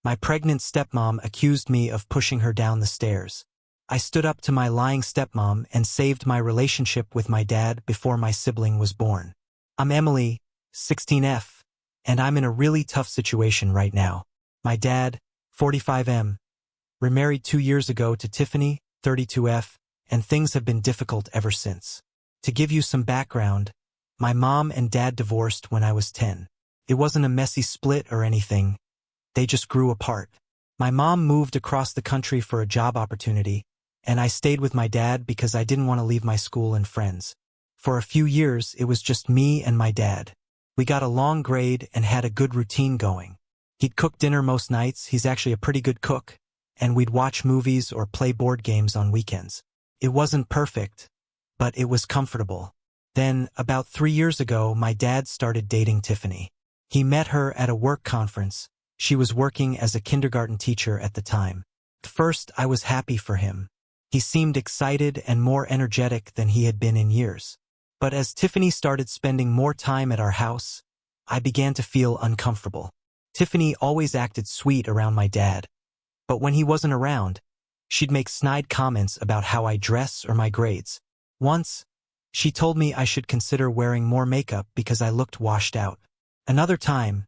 My pregnant stepmom accused me of pushing her down the stairs. I stood up to my lying stepmom and saved my relationship with my dad before my sibling was born. I'm Emily, 16F, and I'm in a really tough situation right now. My dad, 45M, remarried 2 years ago to Tiffany, 32F, and things have been difficult ever since. To give you some background, my mom and dad divorced when I was 10. It wasn't a messy split or anything. They just grew apart. My mom moved across the country for a job opportunity, and I stayed with my dad because I didn't want to leave my school and friends. For a few years, it was just me and my dad. We got along great and had a good routine going. He'd cook dinner most nights, he's actually a pretty good cook, and we'd watch movies or play board games on weekends. It wasn't perfect, but it was comfortable. Then, about 3 years ago, my dad started dating Tiffany. He met her at a work conference. She was working as a kindergarten teacher at the time. At first, I was happy for him. He seemed excited and more energetic than he had been in years. But as Tiffany started spending more time at our house, I began to feel uncomfortable. Tiffany always acted sweet around my dad, but when he wasn't around, she'd make snide comments about how I dress or my grades. Once, she told me I should consider wearing more makeup because I looked washed out. Another time,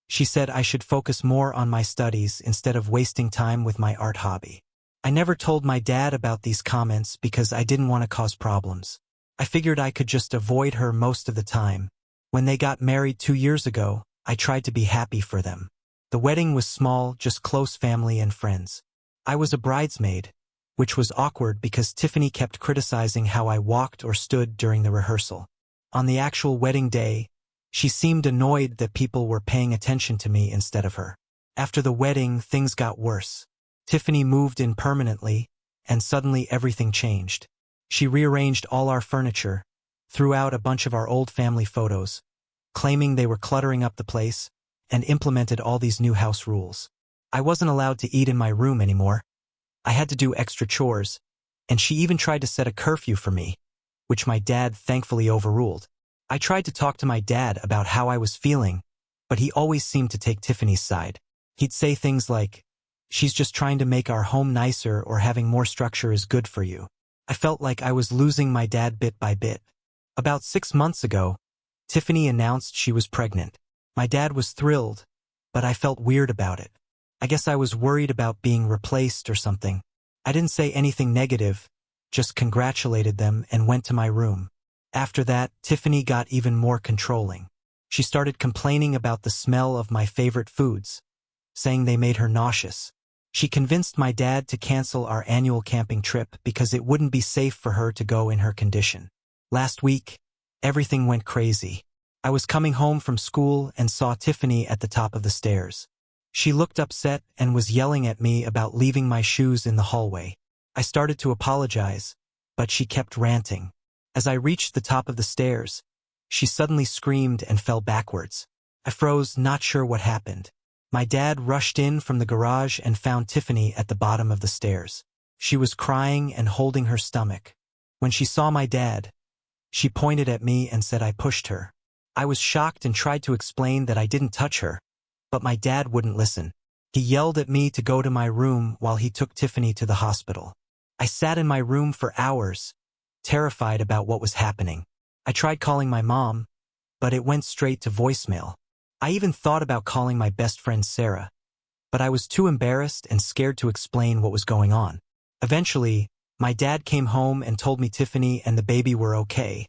she said I should focus more on my studies instead of wasting time with my art hobby. I never told my dad about these comments because I didn't want to cause problems. I figured I could just avoid her most of the time. When they got married 2 years ago, I tried to be happy for them. The wedding was small, just close family and friends. I was a bridesmaid, which was awkward because Tiffany kept criticizing how I walked or stood during the rehearsal. On the actual wedding day, she seemed annoyed that people were paying attention to me instead of her. After the wedding, things got worse. Tiffany moved in permanently, and suddenly everything changed. She rearranged all our furniture, threw out a bunch of our old family photos, claiming they were cluttering up the place, and implemented all these new house rules. I wasn't allowed to eat in my room anymore. I had to do extra chores, and she even tried to set a curfew for me, which my dad thankfully overruled. I tried to talk to my dad about how I was feeling, but he always seemed to take Tiffany's side. He'd say things like, "She's just trying to make our home nicer or having more structure is good for you." I felt like I was losing my dad bit by bit. About 6 months ago, Tiffany announced she was pregnant. My dad was thrilled, but I felt weird about it. I guess I was worried about being replaced or something. I didn't say anything negative, just congratulated them and went to my room. After that, Tiffany got even more controlling. She started complaining about the smell of my favorite foods, saying they made her nauseous. She convinced my dad to cancel our annual camping trip because it wouldn't be safe for her to go in her condition. Last week, everything went crazy. I was coming home from school and saw Tiffany at the top of the stairs. She looked upset and was yelling at me about leaving my shoes in the hallway. I started to apologize, but she kept ranting. As I reached the top of the stairs, she suddenly screamed and fell backwards. I froze, not sure what happened. My dad rushed in from the garage and found Tiffany at the bottom of the stairs. She was crying and holding her stomach. When she saw my dad, she pointed at me and said I pushed her. I was shocked and tried to explain that I didn't touch her, but my dad wouldn't listen. He yelled at me to go to my room while he took Tiffany to the hospital. I sat in my room for hours, terrified about what was happening. I tried calling my mom, but it went straight to voicemail. I even thought about calling my best friend Sarah, but I was too embarrassed and scared to explain what was going on. Eventually, my dad came home and told me Tiffany and the baby were okay,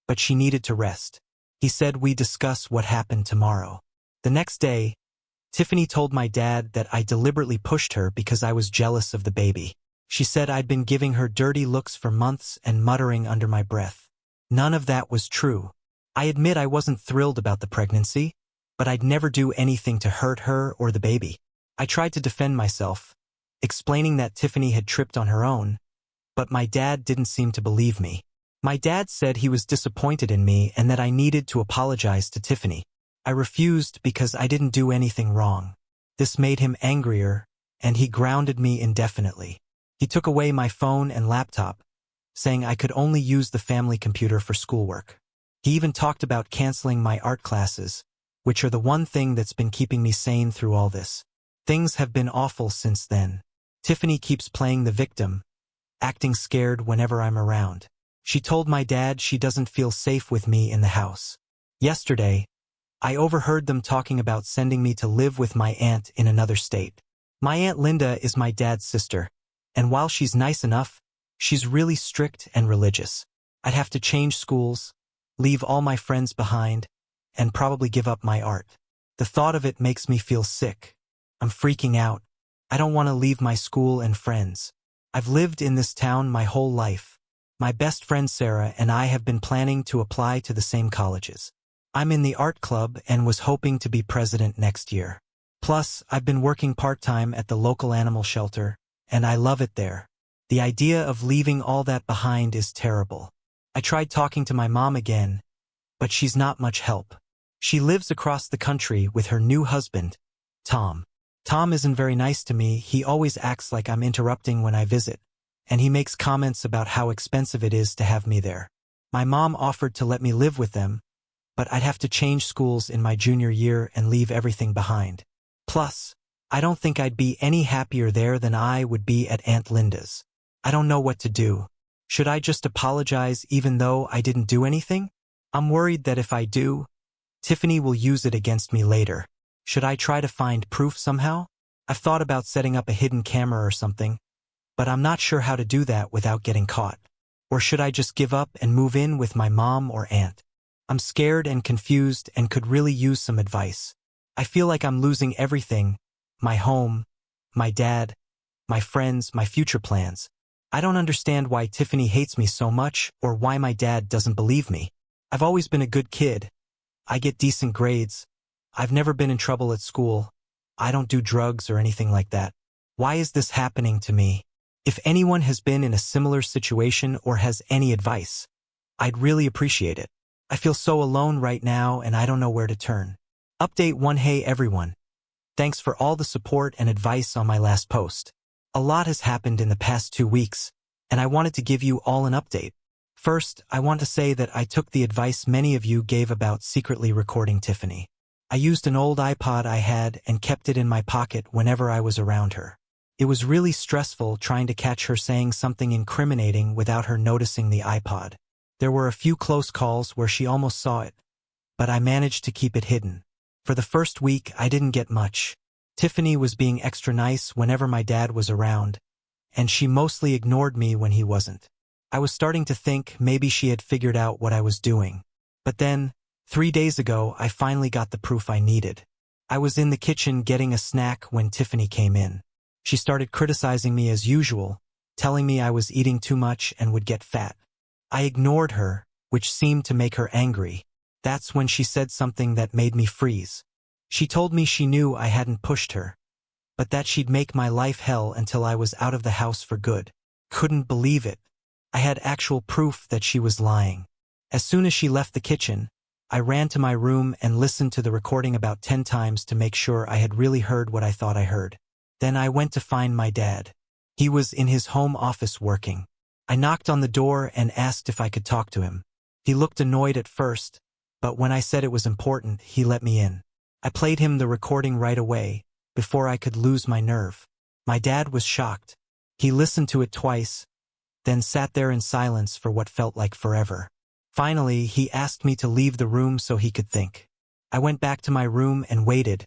but she needed to rest. He said we discuss what happened tomorrow. The next day, Tiffany told my dad that I deliberately pushed her because I was jealous of the baby. She said I'd been giving her dirty looks for months and muttering under my breath. None of that was true. I admit I wasn't thrilled about the pregnancy, but I'd never do anything to hurt her or the baby. I tried to defend myself, explaining that Tiffany had tripped on her own, but my dad didn't seem to believe me. My dad said he was disappointed in me and that I needed to apologize to Tiffany. I refused because I didn't do anything wrong. This made him angrier, and he grounded me indefinitely. He took away my phone and laptop, saying I could only use the family computer for schoolwork. He even talked about canceling my art classes, which are the one thing that's been keeping me sane through all this. Things have been awful since then. Tiffany keeps playing the victim, acting scared whenever I'm around. She told my dad she doesn't feel safe with me in the house. Yesterday, I overheard them talking about sending me to live with my aunt in another state. My Aunt Linda is my dad's sister, and while she's nice enough, she's really strict and religious. I'd have to change schools, leave all my friends behind, and probably give up my art. The thought of it makes me feel sick. I'm freaking out. I don't want to leave my school and friends. I've lived in this town my whole life. My best friend Sarah and I have been planning to apply to the same colleges. I'm in the art club and was hoping to be president next year. Plus, I've been working part-time at the local animal shelter, and I love it there. The idea of leaving all that behind is terrible. I tried talking to my mom again, but she's not much help. She lives across the country with her new husband, Tom. Tom isn't very nice to me. He always acts like I'm interrupting when I visit, and he makes comments about how expensive it is to have me there. My mom offered to let me live with them, but I'd have to change schools in my junior year and leave everything behind. Plus, I don't think I'd be any happier there than I would be at Aunt Linda's. I don't know what to do. Should I just apologize even though I didn't do anything? I'm worried that if I do, Tiffany will use it against me later. Should I try to find proof somehow? I've thought about setting up a hidden camera or something, but I'm not sure how to do that without getting caught. Or should I just give up and move in with my mom or aunt? I'm scared and confused and could really use some advice. I feel like I'm losing everything: my home, my dad, my friends, my future plans. I don't understand why Tiffany hates me so much or why my dad doesn't believe me. I've always been a good kid. I get decent grades. I've never been in trouble at school. I don't do drugs or anything like that. Why is this happening to me? If anyone has been in a similar situation or has any advice, I'd really appreciate it. I feel so alone right now and I don't know where to turn. Update 1. Hey everyone. Thanks for all the support and advice on my last post. A lot has happened in the past 2 weeks, and I wanted to give you all an update. First, I want to say that I took the advice many of you gave about secretly recording Tiffany. I used an old iPod I had and kept it in my pocket whenever I was around her. It was really stressful trying to catch her saying something incriminating without her noticing the iPod. There were a few close calls where she almost saw it, but I managed to keep it hidden. For the first week, I didn't get much. Tiffany was being extra nice whenever my dad was around, and she mostly ignored me when he wasn't. I was starting to think maybe she had figured out what I was doing. But then, 3 days ago, I finally got the proof I needed. I was in the kitchen getting a snack when Tiffany came in. She started criticizing me as usual, telling me I was eating too much and would get fat. I ignored her, which seemed to make her angry. That's when she said something that made me freeze. She told me she knew I hadn't pushed her, but that she'd make my life hell until I was out of the house for good. Couldn't believe it. I had actual proof that she was lying. As soon as she left the kitchen, I ran to my room and listened to the recording about 10 times to make sure I had really heard what I thought I heard. Then I went to find my dad. He was in his home office working. I knocked on the door and asked if I could talk to him. He looked annoyed at first, but when I said it was important, he let me in. I played him the recording right away, before I could lose my nerve. My dad was shocked. He listened to it twice, then sat there in silence for what felt like forever. Finally, he asked me to leave the room so he could think. I went back to my room and waited,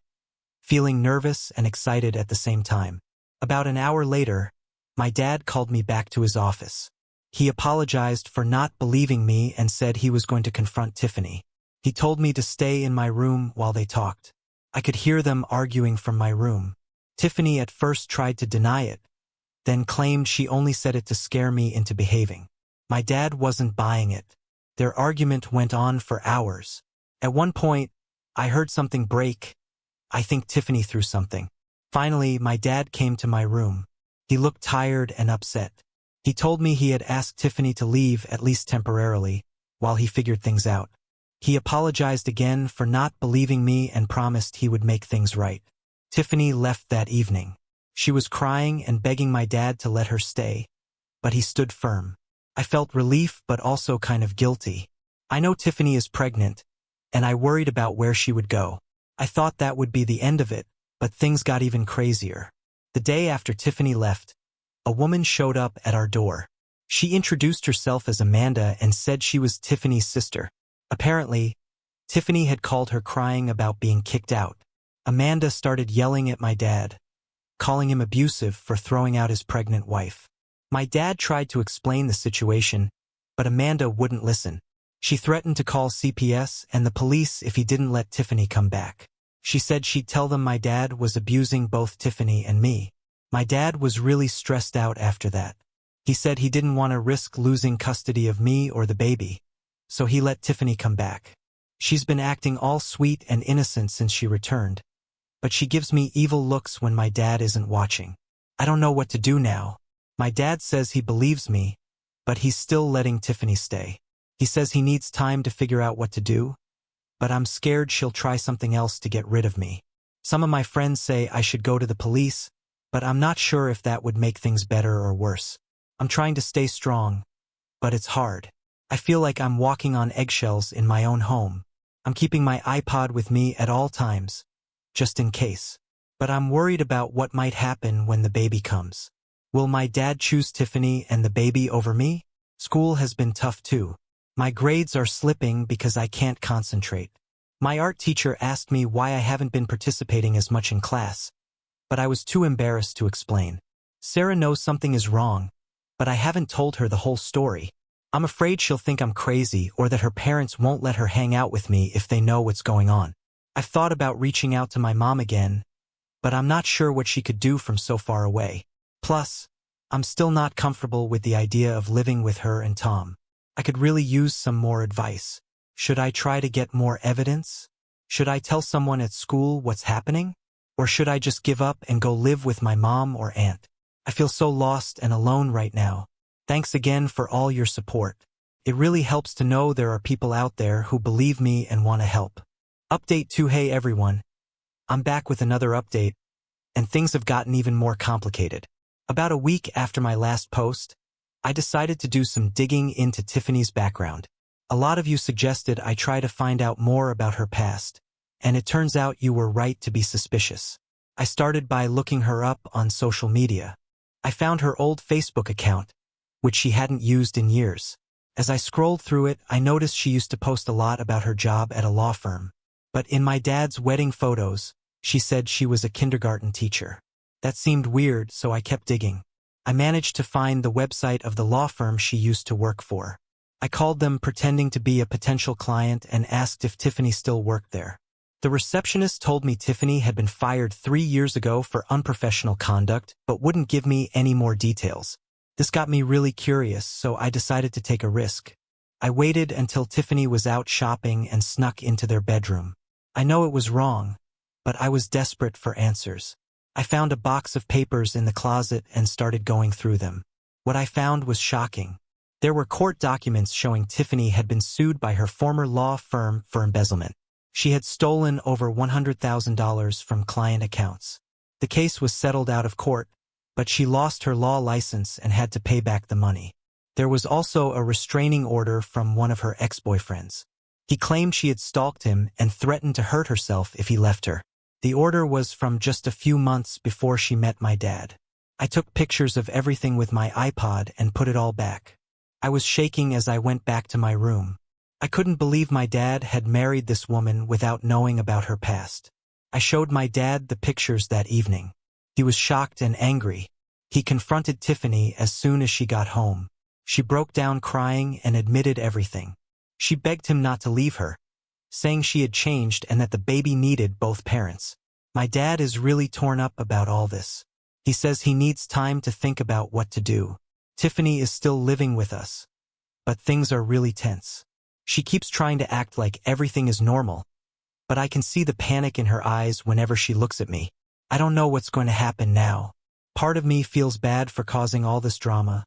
feeling nervous and excited at the same time. About an hour later, my dad called me back to his office. He apologized for not believing me and said he was going to confront Tiffany. He told me to stay in my room while they talked. I could hear them arguing from my room. Tiffany at first tried to deny it, then claimed she only said it to scare me into behaving. My dad wasn't buying it. Their argument went on for hours. At one point, I heard something break. I think Tiffany threw something. Finally, my dad came to my room. He looked tired and upset. He told me he had asked Tiffany to leave, at least temporarily, while he figured things out. He apologized again for not believing me and promised he would make things right. Tiffany left that evening. She was crying and begging my dad to let her stay, but he stood firm. I felt relief but also kind of guilty. I know Tiffany is pregnant, and I worried about where she would go. I thought that would be the end of it, But things got even crazier. The day after Tiffany left, a woman showed up at our door. She introduced herself as Amanda and said she was Tiffany's sister. Apparently, Tiffany had called her crying about being kicked out. Amanda started yelling at my dad, calling him abusive for throwing out his pregnant wife. My dad tried to explain the situation, but Amanda wouldn't listen. She threatened to call CPS and the police if he didn't let Tiffany come back. She said she'd tell them my dad was abusing both Tiffany and me. My dad was really stressed out after that. He said he didn't want to risk losing custody of me or the baby, so he let Tiffany come back. She's been acting all sweet and innocent since she returned, but she gives me evil looks when my dad isn't watching. I don't know what to do now. My dad says he believes me, but he's still letting Tiffany stay. He says he needs time to figure out what to do, but I'm scared she'll try something else to get rid of me. Some of my friends say I should go to the police, but I'm not sure if that would make things better or worse. I'm trying to stay strong, but it's hard. I feel like I'm walking on eggshells in my own home. I'm keeping my iPod with me at all times, just in case. But I'm worried about what might happen when the baby comes. Will my dad choose Tiffany and the baby over me? School has been tough too. My grades are slipping because I can't concentrate. My art teacher asked me why I haven't been participating as much in class, but I was too embarrassed to explain. Sarah knows something is wrong, but I haven't told her the whole story. I'm afraid she'll think I'm crazy or that her parents won't let her hang out with me if they know what's going on. I've thought about reaching out to my mom again, but I'm not sure what she could do from so far away. Plus, I'm still not comfortable with the idea of living with her and Tom. I could really use some more advice. Should I try to get more evidence? Should I tell someone at school what's happening? Or should I just give up and go live with my mom or aunt? I feel so lost and alone right now. Thanks again for all your support. It really helps to know there are people out there who believe me and want to help. Update 2. Hey everyone. I'm back with another update, and things have gotten even more complicated. About a week after my last post, I decided to do some digging into Tiffany's background. A lot of you suggested I try to find out more about her past, and it turns out you were right to be suspicious. I started by looking her up on social media. I found her old Facebook account, which she hadn't used in years. As I scrolled through it, I noticed she used to post a lot about her job at a law firm. But in my dad's wedding photos, she said she was a kindergarten teacher. That seemed weird, so I kept digging. I managed to find the website of the law firm she used to work for. I called them pretending to be a potential client and asked if Tiffany still worked there. The receptionist told me Tiffany had been fired 3 years ago for unprofessional conduct, but wouldn't give me any more details. This got me really curious, so I decided to take a risk. I waited until Tiffany was out shopping and snuck into their bedroom. I know it was wrong, but I was desperate for answers. I found a box of papers in the closet and started going through them. What I found was shocking. There were court documents showing Tiffany had been sued by her former law firm for embezzlement. She had stolen over $100,000 from client accounts. The case was settled out of court, but she lost her law license and had to pay back the money. There was also a restraining order from one of her ex-boyfriends. He claimed she had stalked him and threatened to hurt herself if he left her. The order was from just a few months before she met my dad. I took pictures of everything with my iPod and put it all back. I was shaking as I went back to my room. I couldn't believe my dad had married this woman without knowing about her past. I showed my dad the pictures that evening. He was shocked and angry. He confronted Tiffany as soon as she got home. She broke down crying and admitted everything. She begged him not to leave her, saying she had changed and that the baby needed both parents. My dad is really torn up about all this. He says he needs time to think about what to do. Tiffany is still living with us, but things are really tense. She keeps trying to act like everything is normal, but I can see the panic in her eyes whenever she looks at me. I don't know what's going to happen now. Part of me feels bad for causing all this drama,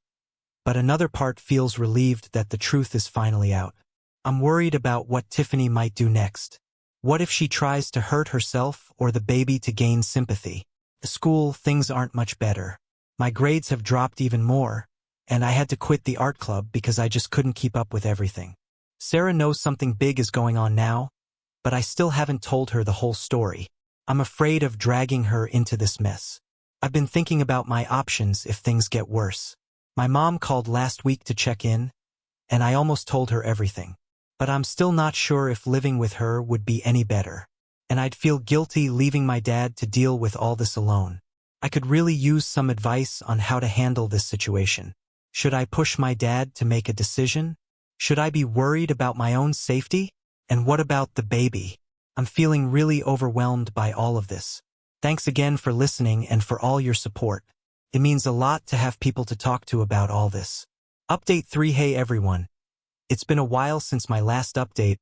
but another part feels relieved that the truth is finally out. I'm worried about what Tiffany might do next. What if she tries to hurt herself or the baby to gain sympathy? At school, things aren't much better. My grades have dropped even more, and I had to quit the art club because I just couldn't keep up with everything. Sarah knows something big is going on now, but I still haven't told her the whole story. I'm afraid of dragging her into this mess. I've been thinking about my options if things get worse. My mom called last week to check in, and I almost told her everything. But I'm still not sure if living with her would be any better. And I'd feel guilty leaving my dad to deal with all this alone. I could really use some advice on how to handle this situation. Should I push my dad to make a decision? Should I be worried about my own safety? And what about the baby? I'm feeling really overwhelmed by all of this. Thanks again for listening and for all your support. It means a lot to have people to talk to about all this. Update 3. Hey everyone. It's been a while since my last update,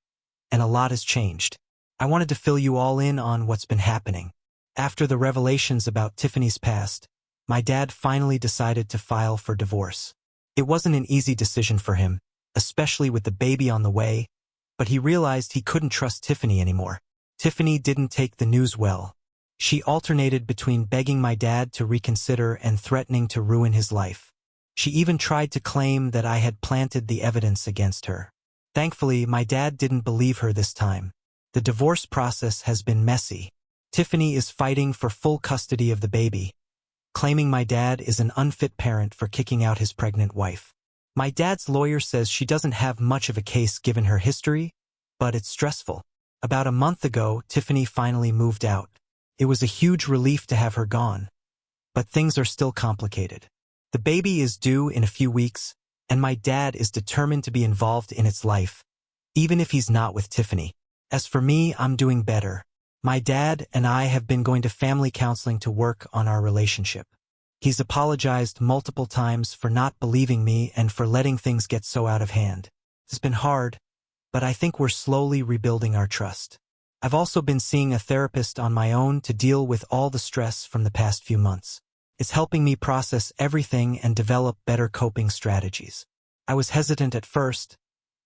and a lot has changed. I wanted to fill you all in on what's been happening. After the revelations about Tiffany's past, my dad finally decided to file for divorce. It wasn't an easy decision for him, especially with the baby on the way, but he realized he couldn't trust Tiffany anymore. Tiffany didn't take the news well. She alternated between begging my dad to reconsider and threatening to ruin his life. She even tried to claim that I had planted the evidence against her. Thankfully, my dad didn't believe her this time. The divorce process has been messy. Tiffany is fighting for full custody of the baby, claiming my dad is an unfit parent for kicking out his pregnant wife. My dad's lawyer says she doesn't have much of a case given her history, but it's stressful. About a month ago, Tiffany finally moved out. It was a huge relief to have her gone, but things are still complicated. The baby is due in a few weeks, and my dad is determined to be involved in its life, even if he's not with Tiffany. As for me, I'm doing better. My dad and I have been going to family counseling to work on our relationship. He's apologized multiple times for not believing me and for letting things get so out of hand. It's been hard, but I think we're slowly rebuilding our trust. I've also been seeing a therapist on my own to deal with all the stress from the past few months. It's helping me process everything and develop better coping strategies. I was hesitant at first,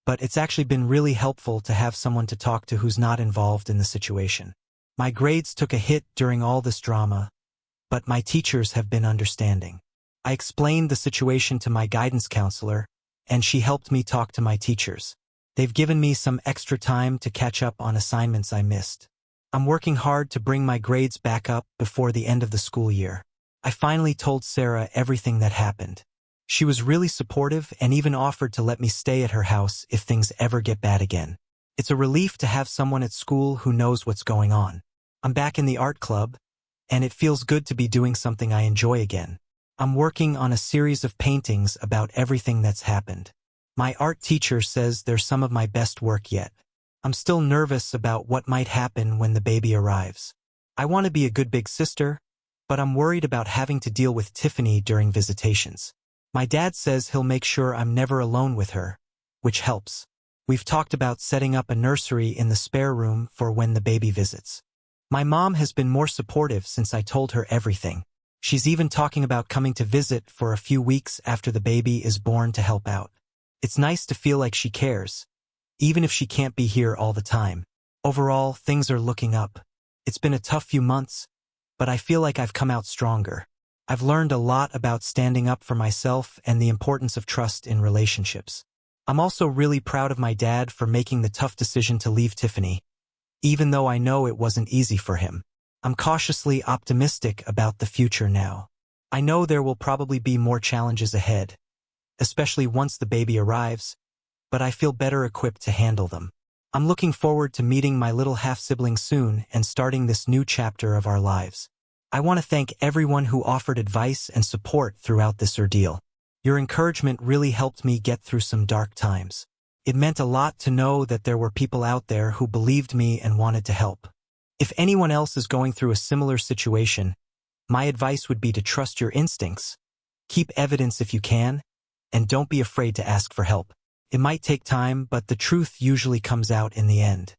but it's actually been really helpful to have someone to talk to who's not involved in the situation. My grades took a hit during all this drama, but my teachers have been understanding. I explained the situation to my guidance counselor, and she helped me talk to my teachers. They've given me some extra time to catch up on assignments I missed. I'm working hard to bring my grades back up before the end of the school year. I finally told Sarah everything that happened. She was really supportive and even offered to let me stay at her house if things ever get bad again. It's a relief to have someone at school who knows what's going on. I'm back in the art club, and it feels good to be doing something I enjoy again. I'm working on a series of paintings about everything that's happened. My art teacher says they're some of my best work yet. I'm still nervous about what might happen when the baby arrives. I want to be a good big sister, but I'm worried about having to deal with Tiffany during visitations. My dad says he'll make sure I'm never alone with her, which helps. We've talked about setting up a nursery in the spare room for when the baby visits. My mom has been more supportive since I told her everything. She's even talking about coming to visit for a few weeks after the baby is born to help out. It's nice to feel like she cares, even if she can't be here all the time. Overall, things are looking up. It's been a tough few months, but I feel like I've come out stronger. I've learned a lot about standing up for myself and the importance of trust in relationships. I'm also really proud of my dad for making the tough decision to leave Tiffany, even though I know it wasn't easy for him. I'm cautiously optimistic about the future now. I know there will probably be more challenges ahead, especially once the baby arrives, but I feel better equipped to handle them. I'm looking forward to meeting my little half-sibling soon and starting this new chapter of our lives. I want to thank everyone who offered advice and support throughout this ordeal. Your encouragement really helped me get through some dark times. It meant a lot to know that there were people out there who believed me and wanted to help. If anyone else is going through a similar situation, my advice would be to trust your instincts, keep evidence if you can, and don't be afraid to ask for help. It might take time, but the truth usually comes out in the end.